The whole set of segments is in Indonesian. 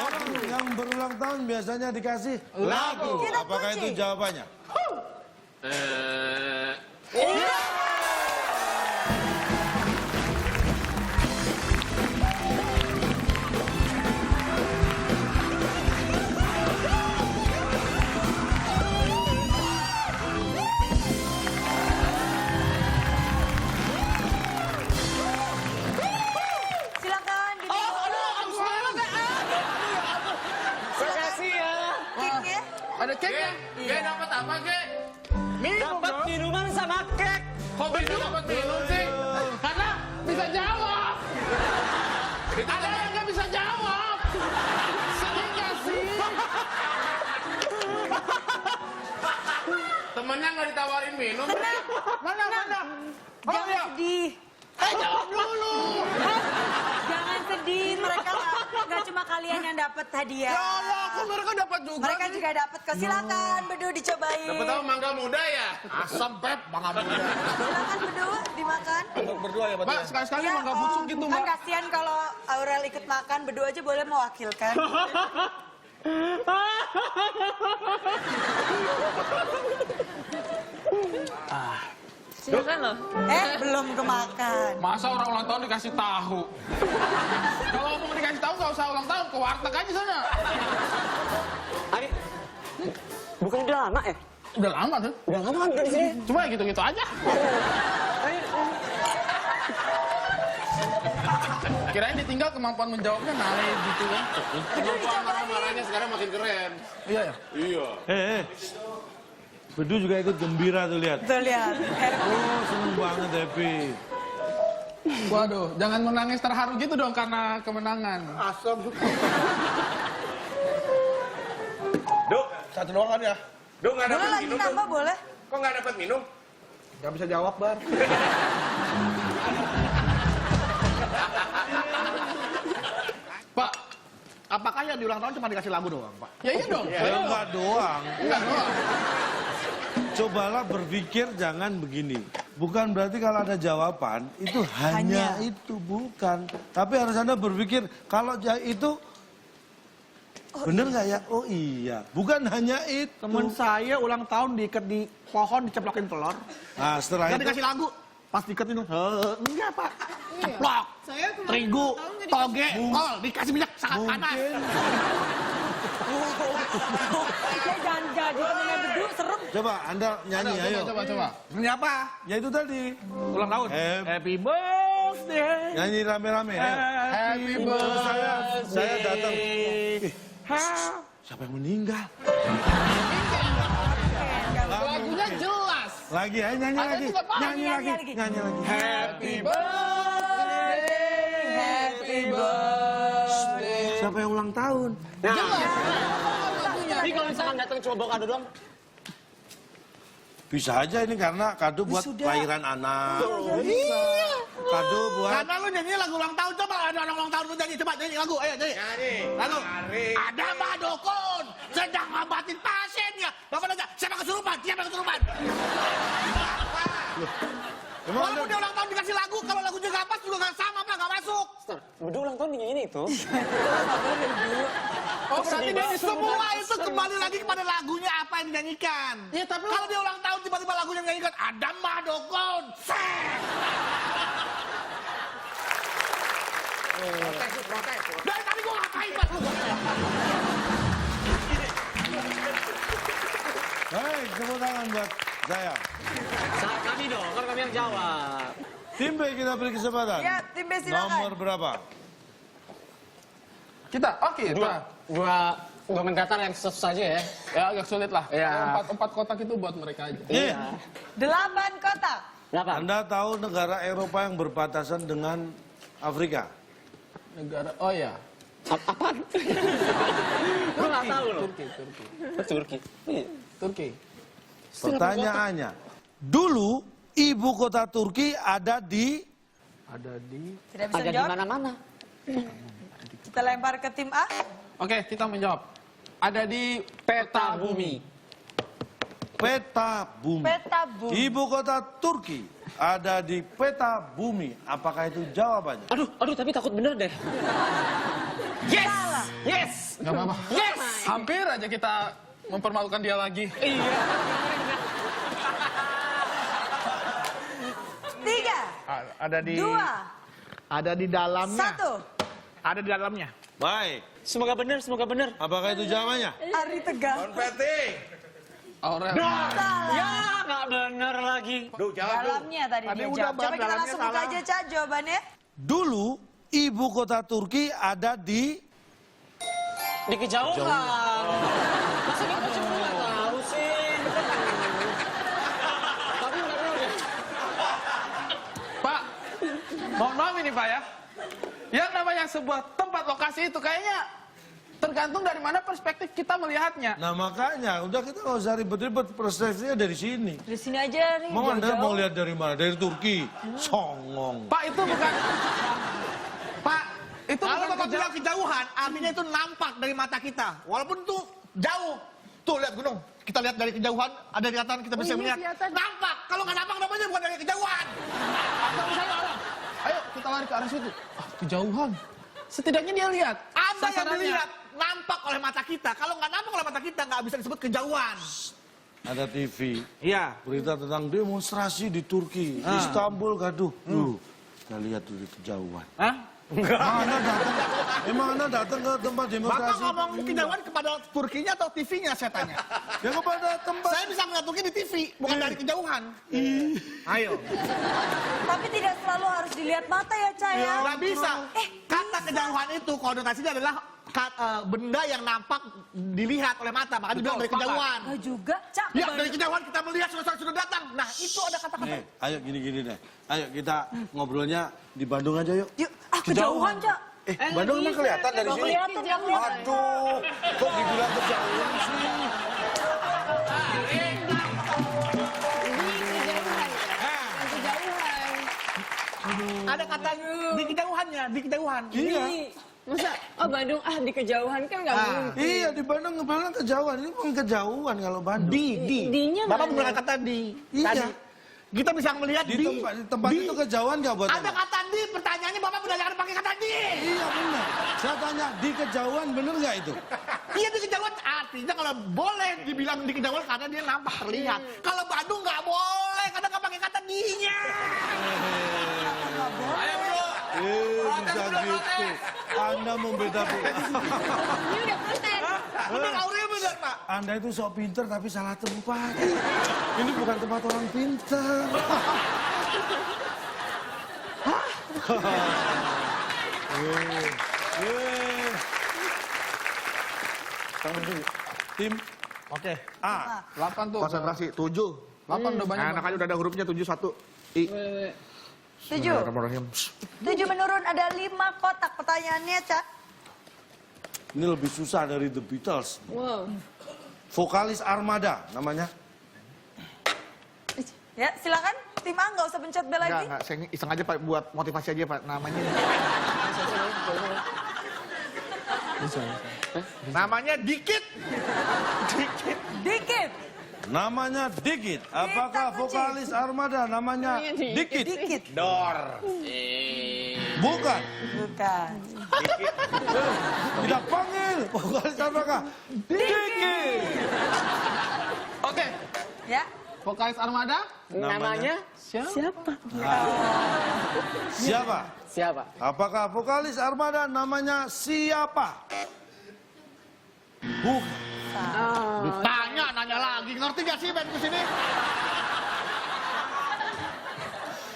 Orang yang berulang tahun biasanya dikasih lagu. Apakah itu jawabannya? Iya. Silakan di Makasih ya. cake-nya. Ada cake ya? Ge dapat apa, Ge? Dapat minuman sama cake. Kok bisa dapat minum sih? Karena bisa jawab. Ada yang nggak bisa jawab. Sedih nggak sih? Temennya nggak ditawarin minum? Mana? Jangan sedih. Jawab dulu. Jangan sedih. Mereka nggak cuma kalian yang dapat hadiah. Ya Allah, aku mereka dapat juga. Mereka juga dapat kok. Silakan Bedu dicobain. Dapat tahu mangga muda ya? Asam Pep, mangga muda. Silakan Bedu dimakan. Untuk berdua ya, Mbak, sekali-sekali Ya, mangga busuk gitu, kan Mbak. kasihan kalau Aurel ikut makan. Bedu aja boleh mewakilkan. Silakan loh. Belum kemakan. Masa orang ulang tahun dikasih tahu? Kalau mau dikasih tahu nggak usah ulang tahun, ke warteg aja sana. Ari, bukan udah lama ya? Udah lama tuh. Udah lama kan di sini. Cuma gitu-gitu aja. Kirain ditinggal kemampuan menjawabnya naik gitu kan. Kemampuan marah-marahnya sekarang makin keren. Iya ya? Iya. Bedu juga ikut gembira tuh lihat. Tuh lihat. Oh, seneng banget happy. Waduh, jangan menangis terharu gitu dong karena kemenangan. Asam. Duk, satu doang kan ya? Duk, nggak Boleh dapat lagi minum. tambah boleh. Kok nggak dapat minum? Gak bisa jawab, Bar. Pak, Apakah yang diulang tahun cuma dikasih lagu doang, Pak? ya iya dong. Enggak doang. Enggak doang. Cobalah berpikir jangan begini. Bukan berarti kalau ada jawaban itu hanya itu, bukan. Tapi harus Anda berpikir kalau itu bener nggak ya? Oh iya, bukan hanya itu. Temen saya ulang tahun diikat di pohon, diceplokin telur. Nah setelah Nggak itu dikasih lagu. Pas diikat itu, enggak Pak. Ceplok, Saya kemarin terigu, ulang tahun nggak toge, kol, dikasih minyak sangat panas. Ya jangan jadi temennya Bedu, serem. coba Anda nyanyi, ayo. Coba. Ini apa? Ya itu tadi. Ulang tahun. Happy birthday. Nyanyi rame-rame. Ayo. Happy birthday. Saya datang. Siapa yang meninggal? Lagunya jelas. Lagi, ayo nyanyi Ada lagi. juga, Pak. Nyanyi Nyanyi lagi. lagi. Nyanyi lagi. Happy birthday. Happy birthday. Siapa yang ulang tahun? Tapi kalau misalkan datang cuma bawa kado doang, Bisa aja ini karena kado buat lahiran anak. Kado buat... Karena lu nyanyi lagu ulang tahun, coba ada orang ulang tahun lu nyanyi, coba nyanyi lagu, ayo nyanyi. Lagu. Ada Mbak Dokon sedang ngobatin pasiennya. Bapak nanya, siapa kesurupan? Siapa kesurupan? Emang Walaupun dia ulang tahun dikasih lagu, kalau lagunya nggak pas juga nggak sama, Pak, nggak masuk. Bedu ulang tahun dinyanyiin itu. Oh, berarti dia semua itu kembali lagi kepada lagunya apa yang dinyanyikan. Ya, tapi kalau dia ulang tahun tiba-tiba lagunya dinyanyikan, ada Mbak Dokon. Dari tadi gua ngapain, Pak? Baik, tepuk tangan buat saya. Saat kami dong, kan kami yang jawab. Tim B kita beri kesempatan. Ya, tim B silakan. Nomor berapa? Kita, oke. Dua menggatar yang susah aja ya. Ya agak sulit lah. Ya. Empat kotak itu buat mereka aja. Iya. 8 kotak. Berapa? Anda tahu negara Eropa yang berbatasan dengan Afrika? Negara, oh ya. Apaan? Gue nggak tahu loh. Turki. Iya. Turki. Pertanyaannya, dulu ibu kota Turki ada di... Tidak bisa Ada di jawab. mana-mana. Kita lempar ke tim A. Oke, kita menjawab. Ada di Peta bumi. Peta bumi. Peta bumi. Ibu kota Turki ada di peta bumi. Apakah itu jawabannya? Aduh, tapi takut bener deh. Salah. Yes! Gak apa-apa. Yes! Hampir aja kita mempermalukan dia lagi. Iya. 3, Ada di 2, ada di dalamnya. 1. Ada di dalamnya. Baik. Semoga benar, semoga benar. Apakah itu jawabannya? Ari tegang. Konfeti. Aurel. Ya, nggak benar lagi. Duh, jawab Duh. Dalamnya tadi Tadi dia udah, jawab. Bang, Coba kita dalamnya langsung buka salah. aja, Ca, jawabannya. Dulu ibu kota Turki ada di Di kejauhan. Masa kita cuma nggak tahu sih? Tapi nggak benar deh. Pak, mohon maaf ini Pak ya. Yang namanya sebuah tempat lokasi itu kayaknya tergantung dari mana perspektif kita melihatnya. Nah makanya, udah kita nggak usah ribet-ribet, persepsinya dari sini. Di sini aja nih. Mau Anda jauh-jauh. mau lihat dari mana? Dari Turki? Songong. Pak itu bukan. Pak itu Kalau bukan Bapak bilang kejauhan, artinya itu nampak dari mata kita. Walaupun itu jauh. Tuh lihat gunung. Kita lihat dari kejauhan, ada kelihatan kita bisa melihat. Nampak. Kalau nggak nampak namanya bukan dari kejauhan. Atau misalnya orang, ayo kita lari ke arah situ. Ah, kejauhan. Setidaknya dia lihat. Ada yang sasarannya. dilihat nampak oleh mata kita. Kalau nggak nampak oleh mata kita nggak bisa disebut kejauhan. Ada TV, Iya. berita tentang demonstrasi di Turki, Istanbul, gaduh. Kita lihat tuh di kejauhan. Hah? Emang Anda datang ke tempat Bapak demonstrasi? ngomong kejauhan kepada Turkinya atau TV-nya saya tanya. Ya kepada tempat. Saya bisa melihat Turki di TV, bukan dari kejauhan. Ayo. Tapi tidak selalu harus dilihat mata ya, Ca, ya. Nggak bisa. Kata kejauhan itu konotasinya adalah benda yang nampak dilihat oleh mata. Makanya dibilang dari kejauhan. Nggak juga, Ca. Ya dari kejauhan kita melihat sudah datang. Nah itu ada kata-kata. Ayo gini-gini deh. Ayo kita ngobrolnya di Bandung aja yuk. Yuk, kejauhan, Ca. Bandung emang kelihatan dari Nggak sini? kelihatan, nggak kelihatan. Aduh, kok dibilang kejauhan sih? Ada kata di kejauhannya, di kejauhan. Iya. Masa, oh Bandung, di kejauhan kan nggak mungkin. Iya di Bandung kejauhan. Ini bukan kejauhan kalau Bandung. Di. Di-nya Bapak mana? menggunakan kata di. Iya. Tadi. Kita bisa melihat Di tempat di. itu kejauhan nggak buat Ada Anda? kata di, pertanyaannya Bapak benar jangan pakai kata di. Iya benar. Saya tanya di kejauhan bener nggak itu? Iya di kejauhan artinya kalau boleh dibilang di kejauhan karena dia nampak terlihat. Kalau Bandung nggak boleh karena nggak pakai kata di-nya. Bisa gitu. Anda membeda-beda. Ini udah konten. Benar Aurel benar Pak. Anda itu sok pinter tapi salah tempat. Ini bukan tempat orang pinter. Tim Oke. A. 8 tuh. Konsentrasi 7. 8 udah banyak. Nah, anak aja udah ada hurufnya 7 1. I. 7. 7 menurun, ada 5 kotak pertanyaannya, Ca. Ini lebih susah dari The Beatles. Wow. Vokalis Armada namanya. Ya, silakan. Tim A nggak usah pencet bel lagi. Enggak, saya iseng aja Pak buat motivasi aja Pak namanya. Namanya Dikit. Dikit. Dikit. Namanya Dikit. Apakah kunci. vokalis Armada namanya Dikit? Dikit. Dor. Bukan. Bukan. Kita panggil vokalis Armada. Dikit. Oke, Ya. vokalis Armada. Namanya Siapa? Siapa? siapa? Apakah vokalis Armada namanya siapa? Bukan. Ditanya nanya lagi. Ngerti gak sih main kesini?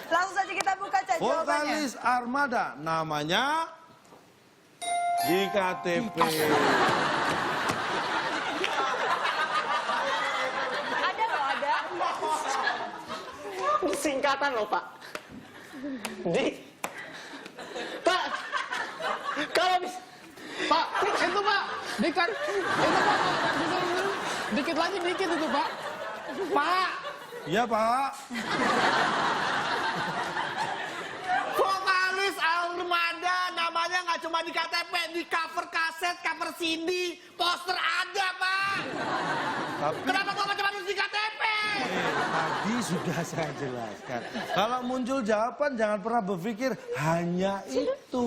Langsung saja kita buka, Ca, jawabannya. Vokalis Armada namanya di KTP. Ada loh, ada. Singkatan loh Pak. Pak, kalau bisa. Pak, itu Pak. Dikan. Itu Pak. Dikit lagi dikit itu Pak. Pak. Iya Pak. Vokalis Armada namanya nggak cuma di KTP, di cover kaset, cover CD, poster ada Pak. Tapi Kenapa Bapak cuma harus di KTP? tadi sudah saya jelaskan. Kalau muncul jawaban jangan pernah berpikir hanya itu.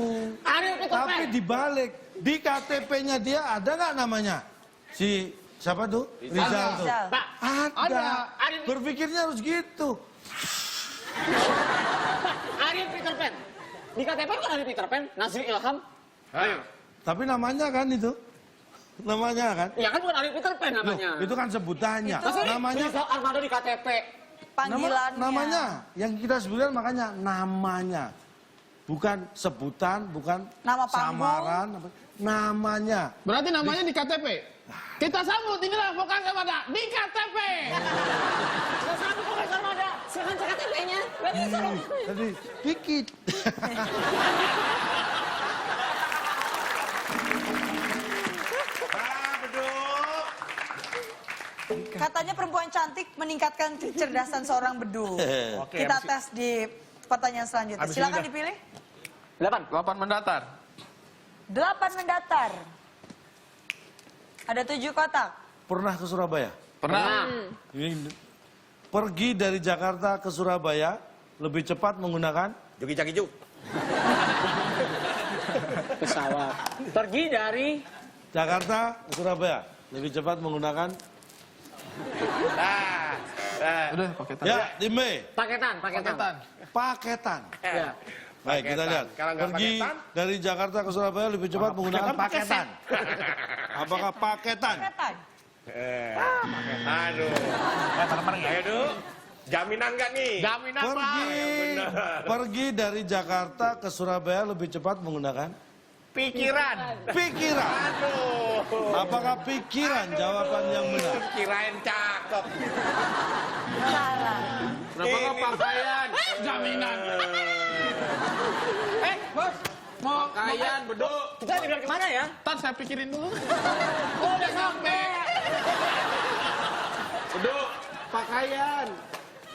Tapi dibalik Di KTP-nya dia ada nggak namanya? Si siapa tuh? Rizal tuh. Rizal. Pak, Ada. Ada. Berpikirnya harus gitu. Arif Peter Pan. Di KTP kan ada Peter Pan, Nasri Ilham. Ayo. Tapi namanya kan itu. Namanya kan. Ya kan bukan Arif Peter Pan Loh, namanya. itu kan sebutannya. Maksudnya Namanya Rizal Armando di KTP. Panggilannya. namanya yang kita sebutkan makanya namanya. Bukan sebutan, bukan Nama panggung. samaran, namanya. Berarti namanya di KTP. Kita sambut, inilah Vokal Armada di KTP. Saya sambut Vokal Armada. Silakan cek KTP-nya. Gak bisa dong. Tadi dikit. Katanya perempuan cantik meningkatkan kecerdasan seorang bedu. Oke, Kita abis- tes di pertanyaan selanjutnya. Abis ini Silakan dah. dipilih. 8 mendatar. 8 mendatar. Ada 7 kotak. Pernah ke Surabaya? Pernah. Ini pergi dari Jakarta ke Surabaya lebih cepat menggunakan Joki Jaki Juk. Pesawat. Pergi dari Jakarta ke Surabaya lebih cepat menggunakan Udah paketan. ya tim B paketan. paketan. Ya. Baik kita lihat. Kalau nggak Pergi paketan? dari Jakarta ke Surabaya lebih cepat menggunakan paketan. Apakah paketan? Keretan. Aduh. Ayo, Du. Jaminan nggak nih? Jaminan Pak. Pergi dari Jakarta ke Surabaya lebih cepat menggunakan Pikiran. pikiran. Aduh. Apakah pikiran jawaban yang benar? Kirain cakep. Salah. Kenapa nggak pakaian? Jaminan. Bos. Mau Pakaian, beduk. Kita dibilang kemana ya? Ntar saya pikirin dulu. Oh, udah sampai. Beduk. Pakaian.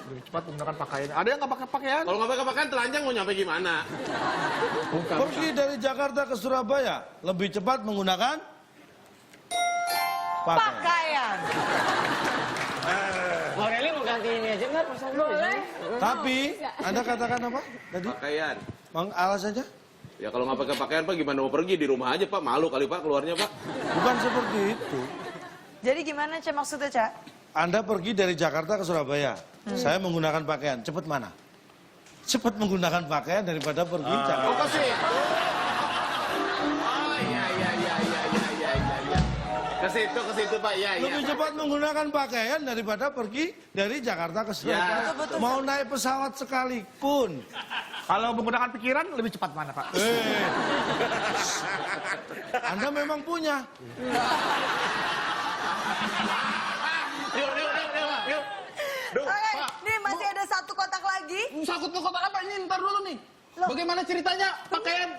Lebih cepat menggunakan pakaian. Ada yang nggak pakai pakaian? Kalau nggak pakai pakaian telanjang mau nyampe gimana? Pergi dari Jakarta ke Surabaya lebih cepat menggunakan pakaian. Pakaian. Aureli mau ganti ini aja nggak? Boleh. Tapi Anda katakan apa tadi? Pakaian. Mang alasannya? Ya kalau nggak pakai pakaian Pak gimana mau pergi di rumah aja Pak, malu kali Pak keluarnya Pak. Bukan seperti itu. Jadi gimana Cak maksudnya Cak? Anda pergi dari Jakarta ke Surabaya. Saya menggunakan pakaian. Cepat mana? Cepat menggunakan pakaian daripada pergi Jakarta. Oh kasih. Oh iya. Ke situ Pak, ya. Lebih cepat menggunakan pakaian daripada pergi dari Jakarta ke Surabaya. Betul. Mau naik pesawat sekalipun. Kalau menggunakan pikiran lebih cepat mana, Pak? Anda memang punya. Yuk. Oke, nih masih ada 1 kotak lagi. Sakut ke kotak apa ini? Ntar dulu nih. Loh. Bagaimana ceritanya pakaian?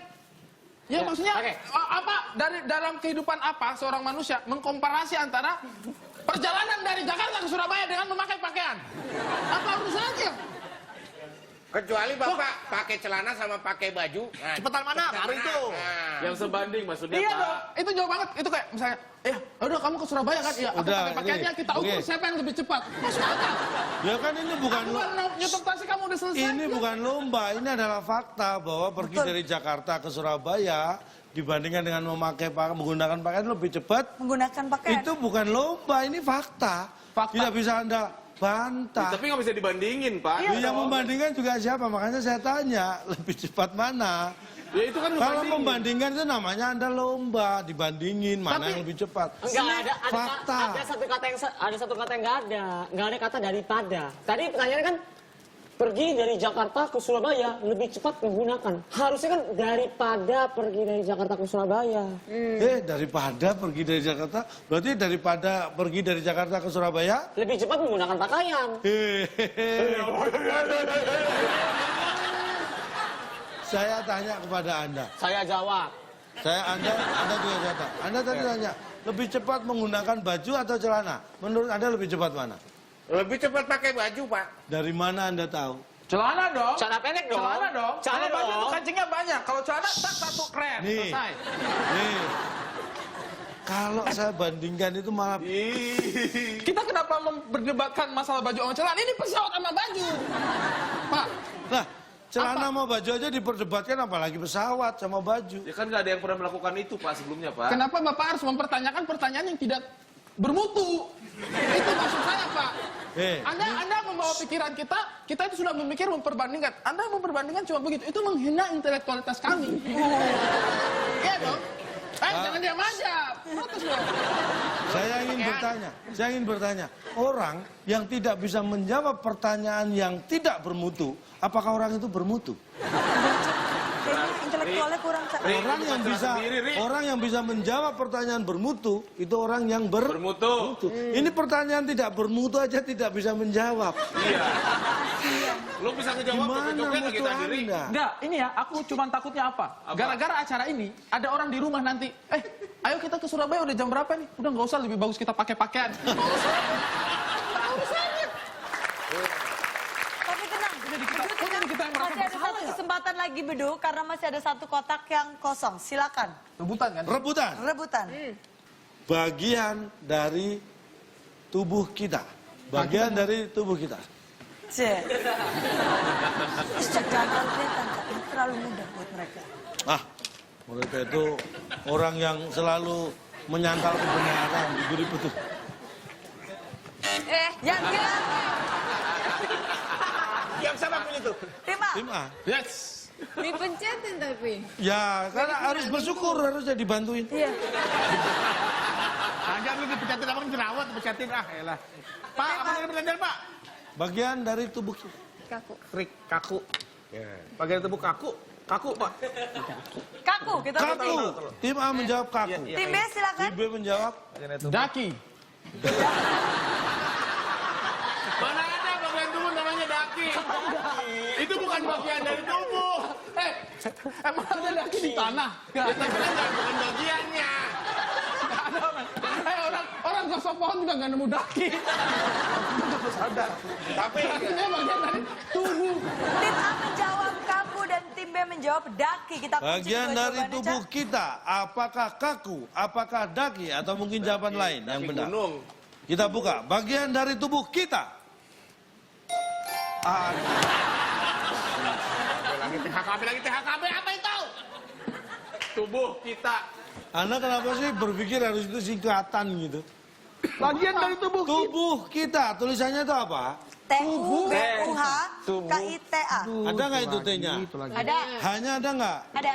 Ya, maksudnya oke. apa dari dalam kehidupan apa seorang manusia mengkomparasi antara perjalanan dari Jakarta ke Surabaya dengan memakai pakaian? Apa urusannya? Kecuali Bapak pakai celana sama pakai baju. Nah, Cepetan mana? Baru itu. Yang sebanding maksudnya Iya Pak. dong, itu jauh banget. Itu kayak misalnya, udah kamu ke Surabaya kan? Iya, aku Udah, pakai pakaiannya ini. kita ukur Oke. siapa yang lebih cepat. Masuk akal. Ya kan ini bukan Aku baru nyetok taksi kamu udah selesai. ini bukan lomba, ini adalah fakta bahwa pergi dari Jakarta ke Surabaya dibandingkan dengan menggunakan pakaian lebih cepat. Menggunakan pakaian. Itu bukan lomba, ini fakta. Fakta. Tidak bisa Anda bantah. Tapi nggak bisa dibandingin Pak. Yang membandingkan juga siapa? Makanya saya tanya, lebih cepat mana? Ya itu kan Kalau ngebandingin. membandingkan itu namanya Anda lomba, dibandingin mana yang lebih cepat. Enggak ada fakta. ada satu kata yang nggak ada kata daripada. Tadi pertanyaannya kan pergi dari Jakarta ke Surabaya lebih cepat menggunakan. Harusnya kan daripada pergi dari Jakarta ke Surabaya. Daripada pergi dari Jakarta, berarti daripada pergi dari Jakarta ke Surabaya, Lebih cepat menggunakan pakaian. Saya tanya kepada Anda. Saya jawab. Anda juga jawab. Anda tadi tanya, lebih cepat menggunakan baju atau celana? Menurut Anda lebih cepat mana? Lebih cepat pakai baju Pak. Dari mana Anda tahu? Celana dong. Celana pendek dong. Celana dong. Celana Kalau baju dong. itu kancingnya banyak. Kalau celana tak satu keren. Nih. Selesai. Nih, kalau saya bandingkan itu malah Kita kenapa berdebatkan masalah baju sama celana? Ini pesawat sama baju. Pak, Nah, celana sama baju aja diperdebatkan, apalagi pesawat sama baju. Ya kan nggak ada yang pernah melakukan itu Pak sebelumnya Pak. Kenapa Bapak harus mempertanyakan pertanyaan yang tidak bermutu? Itu maksud saya, Pak. Anda membawa pikiran kita itu sudah memikir memperbandingkan. Anda memperbandingkan cuma begitu, itu menghina intelektualitas kami. Iya dong. Jangan diam aja. Protes dong. Saya ingin bertanya, orang yang tidak bisa menjawab pertanyaan yang tidak bermutu, apakah orang itu bermutu? Kayaknya intelektualnya kurang. Orang yang bisa menjawab pertanyaan bermutu itu orang yang bermutu. Ini pertanyaan tidak bermutu aja tidak bisa menjawab. Iya. Lu bisa ngejawab Gimana cocoknya mutu kita diri. Anda? Enggak, ini ya, aku cuma takutnya apa? Gara-gara acara ini, ada orang di rumah nanti, ayo kita ke Surabaya, udah jam berapa nih? Udah nggak usah, lebih bagus kita pakai pakaian. Tapi tenang, kita yang merasa masih ada bersalah satu ya? kesempatan lagi Bedu, karena masih ada satu kotak yang kosong. Silakan. Rebutan kan? Rebutan. Rebutan. Bagian dari tubuh kita. Bagian dari tubuh kita. Cek. Jangan kelihatan, Kak. Ini terlalu mudah buat mereka. Mereka itu orang yang selalu menyangkal kebenaran, diberi petunjuk. Yang bilang. Yang sama punya itu. Tim A. Yes. Dipencetin tapi. Ya, karena harus bersyukur, harusnya dibantuin. Iya. Agak lu dipecatin abang jerawat, dipecatin elah. Pak, apa yang belajar Pak? Bagian dari tubuh kita. Kaku. Bagian tubuh kaku Pak. Kaku, kita Kaku. Tim A menjawab kaku. Tim B silakan. Tim B menjawab Daki. Mana ada bagian tubuh namanya daki? Itu bukan bagian dari tubuh. Emang ada daki di tanah? Gak ada. Bukan bagiannya. Orang gosok pohon juga gak nemu daki. Tapi Dakinya bagian dari tubuh. Tim A menjawab kaku dan tim B menjawab daki. Kita kunci bagian dua dari jawabannya, tubuh Cak. kita. Apakah kaku, apakah daki, atau mungkin jawaban lain yang daki benar? gunung. Kita buka. Bagian dari tubuh kita. Lagi THKB apa itu? Tubuh kita. Anda kenapa sih berpikir harus itu singkatan gitu? Bagian dari Tubuh kita. Tulisannya itu apa? TUBUH-KITA. Ada nggak itu T-nya? Ada. H-nya ada nggak? Ada.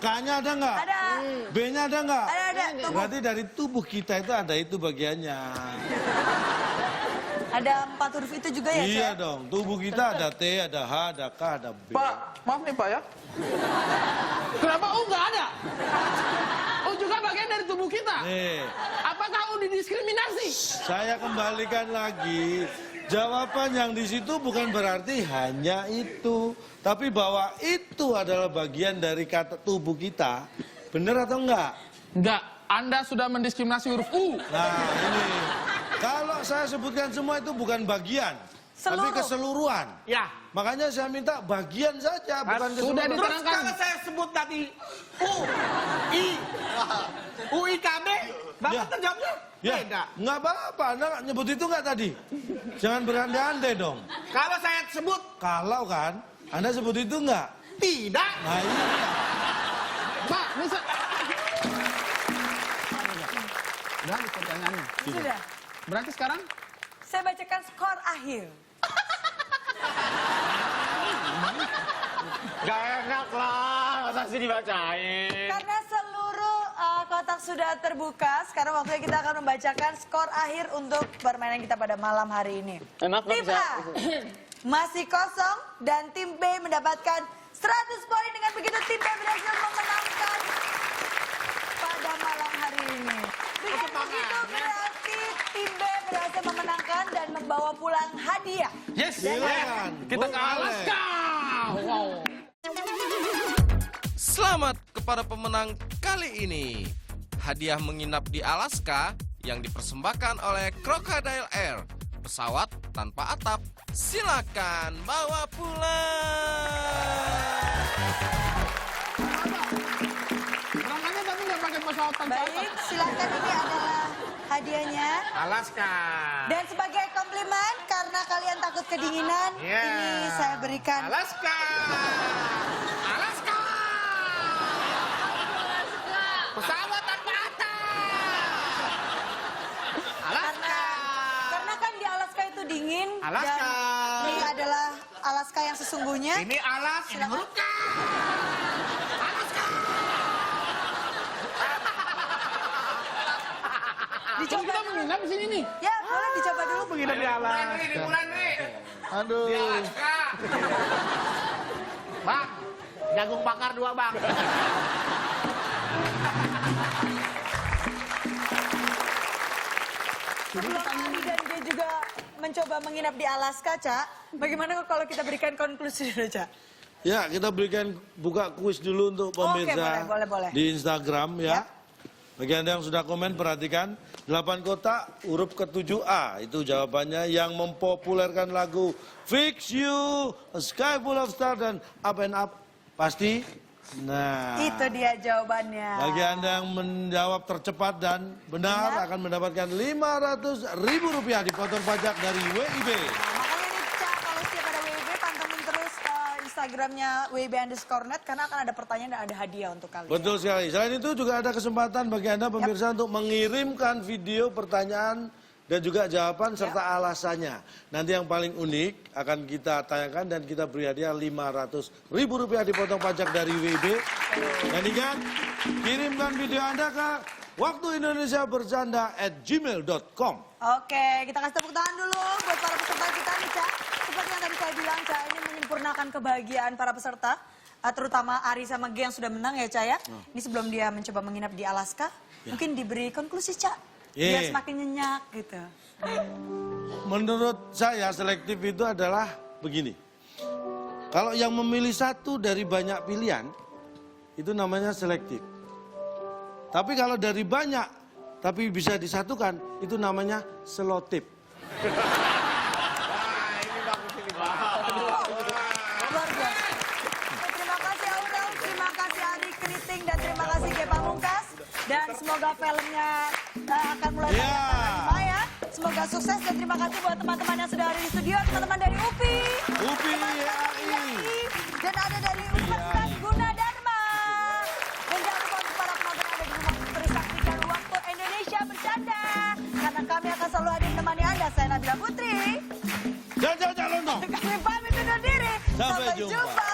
K-nya ada nggak? Ada. B-nya ada nggak? Ada. Tubuh. Berarti dari tubuh kita itu ada itu bagiannya. Ada 4 huruf itu juga ya, Iya Cak? dong. Tubuh kita ada T, ada H, ada K, ada B. Pak, maaf nih Pak ya. Kenapa U nggak ada? U juga bagian dari tubuh kita. Nih, Apakah U didiskriminasi? saya kembalikan lagi. Jawaban yang di situ bukan berarti hanya itu. Tapi bahwa itu adalah bagian dari kata tubuh kita. Benar atau enggak? Enggak, Anda sudah mendiskriminasi huruf U. Nah, ini. Kalau saya sebutkan semua itu bukan bagian. Tapi Seluruh. keseluruhan. Ya. Makanya saya minta bagian saja, bukan Sudah keseluruhan. Terus diterangkan. kalau saya sebut tadi UIKB, Bapak Ya. terjawabnya Ya, beda. nggak apa-apa. Anda nggak nyebut itu nggak tadi? Jangan berandai-andai dong. Kalau saya sebut Kalau kan, Anda sebut itu nggak? tidak, Nah, iya. Pak, bisa. Udah, pertanyaannya. Sudah. Berarti sekarang Saya bacakan skor akhir. Gak enak lah, masa sih dibacain. Karena seluruh kotak sudah terbuka, sekarang waktunya kita akan membacakan skor akhir untuk permainan kita pada malam hari ini. Maaf, Tim bisa. A masih kosong dan tim B mendapatkan 100 poin. Dengan begitu tim B berhasil memenangkan pada malam hari ini. Dengan begitu berarti tim B berhasil memenangkan dan membawa pulang hadiah. yes. Silakan. Kita ke Boleh. Alaska. Wow. Selamat kepada pemenang kali ini. Hadiah menginap di Alaska yang dipersembahkan oleh Crocodile Air. Pesawat tanpa atap. Silakan bawa pulang. Berangkatnya tapi nggak pakai pesawat tanpa atap. Baik, silakan ini adalah hadiah. hadiahnya. Alaska. Dan sebagai komplimen karena kalian takut kedinginan, ini saya berikan. Alaska. Alaska. Pesawat tanpa atap. Alaska. Karena kan di Alaska itu dingin. Alaska. Dan ini adalah Alaska yang sesungguhnya. Ini alas, ini Luka. Alaska. Dicoba Kita dulu. menginap di sini nih. Ya, boleh dicoba dulu. Menginap di Alaska. Di bulan nih. Aduh. Alaska. Bang, jagung bakar 2 bang. Sebelum Ari dan dia juga mencoba menginap di Alaska, Cak. Bagaimana kalau kita berikan konklusi dulu, Cak? Ya, kita berikan buka kuis dulu untuk pemirsa boleh. di Instagram ya. Ya. Bagi Anda yang sudah komen, perhatikan 8 kotak huruf ke-7A. Itu jawabannya yang mempopulerkan lagu Fix You, A Sky Full of Stars, dan Up and Up. Pasti? Nah. Itu dia jawabannya. Bagi Anda yang menjawab tercepat dan benar akan mendapatkan Rp500.000 dipotong pajak dari WIB. Makanya nih, Cak, kalau setiap ada WIB, pantengin terus Instagramnya WIB_net karena akan ada pertanyaan dan ada hadiah untuk kalian. Betul sekali. Selain itu juga ada kesempatan bagi Anda pemirsa untuk mengirimkan video pertanyaan dan juga jawaban serta alasannya. Nanti yang paling unik akan kita tayangkan dan kita beri hadiah Rp500.000 dipotong pajak dari WIB. Dan ingat, kirimkan video Anda ke waktuindonesiabercanda@gmail.com. Oke, kita kasih tepuk tangan dulu buat para peserta kita nih, Cak. Seperti yang tadi saya bilang, Cak, ini menyempurnakan kebahagiaan para peserta. Terutama Ari sama G yang sudah menang ya, Cak ya. Ini sebelum dia mencoba menginap di Alaska, mungkin diberi konklusi, Cak. Biar semakin nyenyak gitu. Menurut saya selektif itu adalah begini. Kalau yang memilih satu dari banyak pilihan, itu namanya selektif. Tapi kalau dari banyak, tapi bisa disatukan, itu namanya selotip. Luar biasa. Terima kasih Aurel, terima kasih Ari Kriting, dan terima kasih Ge Pamungkas. Dan semoga filmnya akan mulai tayang tanggal 5 ya. Semoga sukses dan terima kasih buat teman-teman yang sudah ada di studio. Teman-teman dari UPI. Dan ada dari Universitas Gunadarma. Dan jangan lupa untuk para penonton yang ada di rumah terus saksikan Waktu Indonesia Bercanda. Karena kami akan selalu hadir menemani Anda. Saya Nabila Putri. Jangan Lono. Kami pamit undur diri. Sampai jumpa.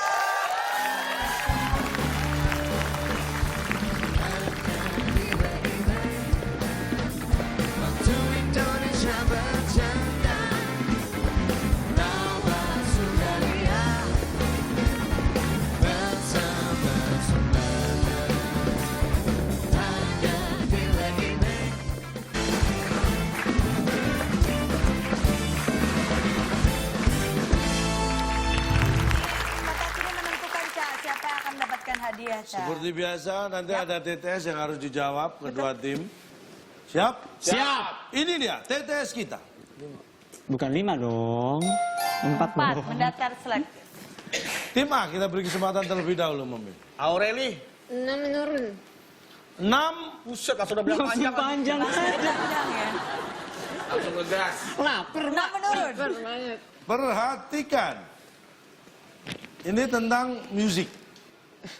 Hadiah, Cak. Seperti biasa, nanti ada TTS yang harus dijawab kedua tim. Siap? Siap. Ini dia TTS kita. Bukan 5 dong. 4 dong. Mendaftar selektif. Tim A, kita beri kesempatan terlebih dahulu memilih. Aureli. 6 menurun. 6. Buset, langsung udah bilang panjang. Panjang aja. Panjang ya. Langsung ngegas. Lapar. 6 menurun. Banyak. Perhatikan. Ini tentang musik.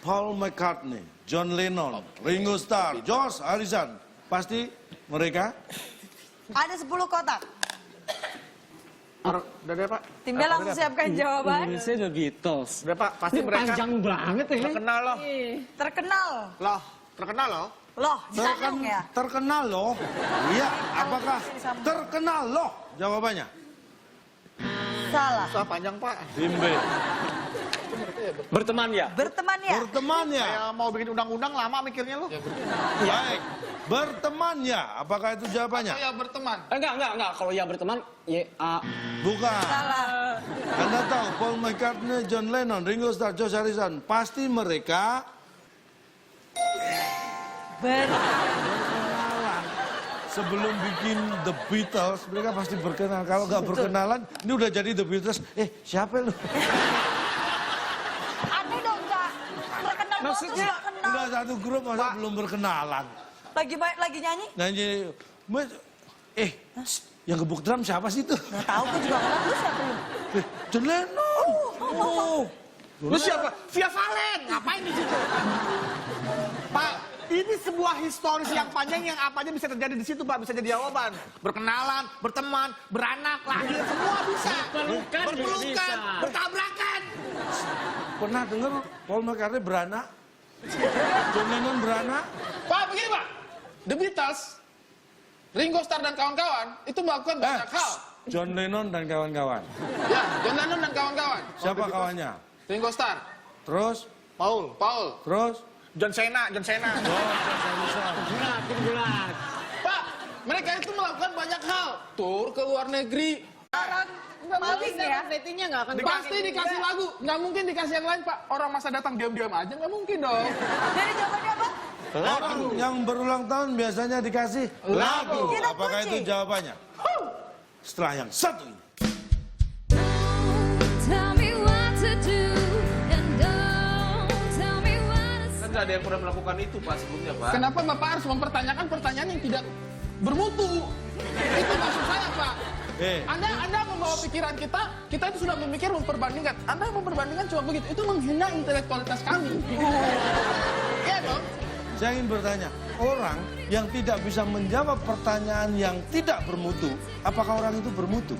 Paul McCartney, John Lennon, Ringo Starr, George Harrison. Pasti mereka? Ada 10 kotak. Udah deh Pak. Tim B langsung siapkan jawaban. Indonesia The Beatles. Udah Pak, pasti Ini mereka panjang banget ya. terkenal loh. Terkenal. Loh, terkenal loh. Loh, disambung ya. Terkenal loh. Iya, apakah terkenal loh? Jawabannya. Salah. Susah panjang Pak. Tim B. Berteman ya? Berteman ya. Berteman ya? Kayak mau bikin undang-undang lama mikirnya lu. Baik. Berteman ya? Apakah itu jawabannya? Ya berteman. Enggak. Kalau yang berteman, ya Bukan. Salah. Anda tahu Paul McCartney, John Lennon, Ringo Starr, George Harrison. Pasti mereka berkenalan. Sebelum bikin The Beatles, mereka pasti berkenalan. Kalau nggak berkenalan, ini udah jadi The Beatles. Siapa lu? Aneh dong, Kak. Terkenal Maksudnya, banget, terkenal. Udah satu grup masa belum berkenalan. Lagi nyanyi? Nyanyi, yang gebuk drum siapa sih itu? Nggak tahu, aku juga nggak tahu. Lu siapa lu? John Lennon. Oh. Lu siapa? Via Valen. Ngapain di situ? Pak, ini sebuah historis yang panjang yang apa aja bisa terjadi di situ, Pak. Bisa jadi jawaban. Berkenalan, berteman, beranak, lahir, semua bisa. Berpelukan, bertabrakan. Pernah denger Paul McCartney beranak? John Lennon beranak? Pak, begini Pak. The Beatles, Ringo Starr dan kawan-kawan itu melakukan banyak hal. John Lennon dan kawan-kawan. Ya, John Lennon dan kawan-kawan. Siapa kawannya? Ringo Starr, Terus? Paul, Terus? John Cena. Bulat. Pak, mereka itu melakukan banyak hal. Tur ke luar negeri. Orang maling ya. Ratingnya nggak akan Pasti dikasih lagu. Nggak mungkin dikasih yang lain, Pak. Orang masa datang diam-diam aja, nggak mungkin dong. Jadi jawabannya apa? Orang yang berulang tahun biasanya dikasih lagu. Kita Apakah kunci. itu jawabannya? Setelah yang satu ini. Kan nggak ada yang pernah melakukan itu Pak sebelumnya Pak. Kenapa Bapak harus mempertanyakan pertanyaan yang tidak bermutu? Itu maksud saya, Pak. Anda membawa pikiran kita itu sudah memikir memperbandingkan. Anda memperbandingkan cuma begitu. Itu menghina intelektualitas kami. Iya dong? Saya ingin bertanya, orang yang tidak bisa menjawab pertanyaan yang tidak bermutu, apakah orang itu bermutu?